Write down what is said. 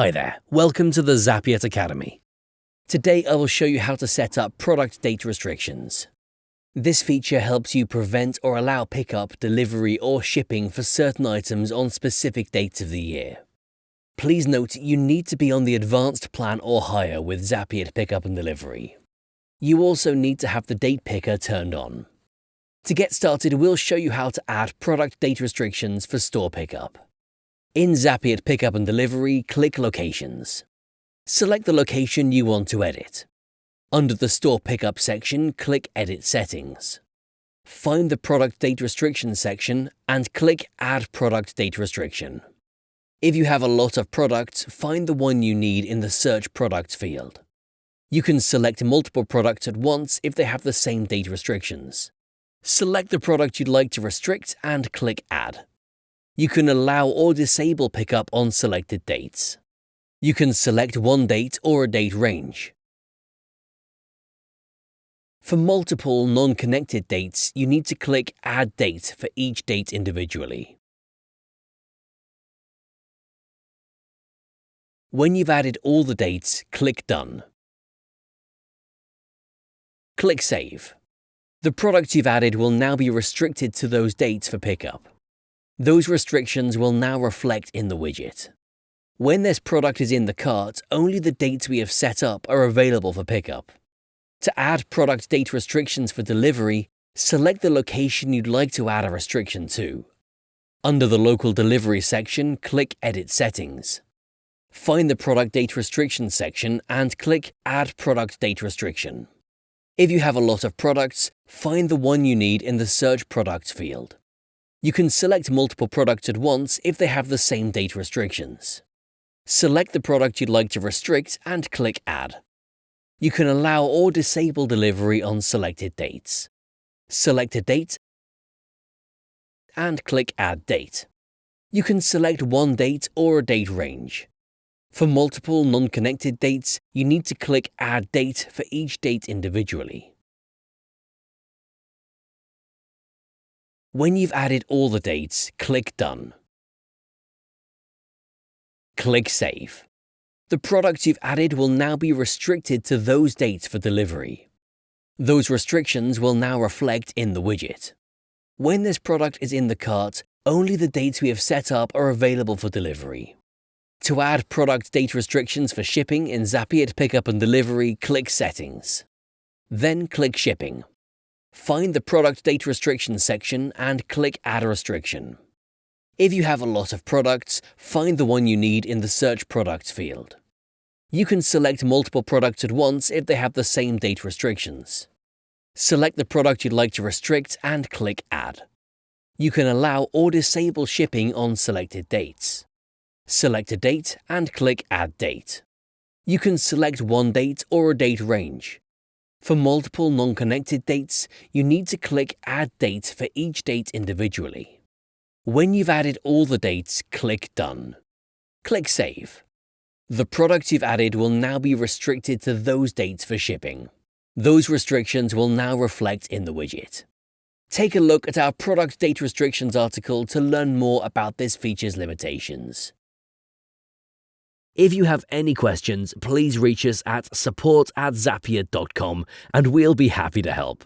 Hi there, welcome to the Zapiet Academy. Today I will show you how to set up product date restrictions. This feature helps you prevent or allow pickup, delivery or shipping for certain items on specific dates of the year. Please note you need to be on the advanced plan or higher with Zapiet Pickup and Delivery. You also need to have the date picker turned on. To get started, we'll show you how to add product date restrictions for store pickup. In Zapiet Pickup and Delivery, click Locations. Select the location you want to edit. Under the Store Pickup section, click Edit Settings. Find the Product Date Restriction section and click Add Product Date Restriction. If you have a lot of products, find the one you need in the Search Products field. You can select multiple products at once if they have the same date restrictions. Select the product you'd like to restrict and click Add. You can allow or disable pickup on selected dates. You can select one date or a date range. For multiple non-connected dates, you need to click Add Date for each date individually. When you've added all the dates, click Done. Click Save. The product you've added will now be restricted to those dates for pickup. Those restrictions will now reflect in the widget. When this product is in the cart, only the dates we have set up are available for pickup. To add product date restrictions for delivery, select the location you'd like to add a restriction to. Under the Local Delivery section, click Edit Settings. Find the Product Date Restriction section and click Add Product Date Restriction. If you have a lot of products, find the one you need in the Search Products field. You can select multiple products at once if they have the same date restrictions. Select the product you'd like to restrict and click Add. You can allow or disable delivery on selected dates. Select a date and click Add Date. You can select one date or a date range. For multiple non-connected dates, you need to click Add Date for each date individually. When you've added all the dates, click Done. Click Save. The product you've added will now be restricted to those dates for delivery. Those restrictions will now reflect in the widget. When this product is in the cart, only the dates we have set up are available for delivery. To add product date restrictions for shipping in Zapiet Pickup and Delivery, click Settings. Then click Shipping. Find the Product Date Restriction section and click Add a Restriction. If you have a lot of products, find the one you need in the Search Products field. You can select multiple products at once if they have the same date restrictions. Select the product you'd like to restrict and click Add. You can allow or disable shipping on selected dates. Select a date and click Add Date. You can select one date or a date range. For multiple non-connected dates, you need to click Add Date for each date individually. When you've added all the dates, click Done. Click Save. The product you've added will now be restricted to those dates for shipping. Those restrictions will now reflect in the widget. Take a look at our Product Date Restrictions article to learn more about this feature's limitations. If you have any questions, please reach us at support@zapiet.com and we'll be happy to help.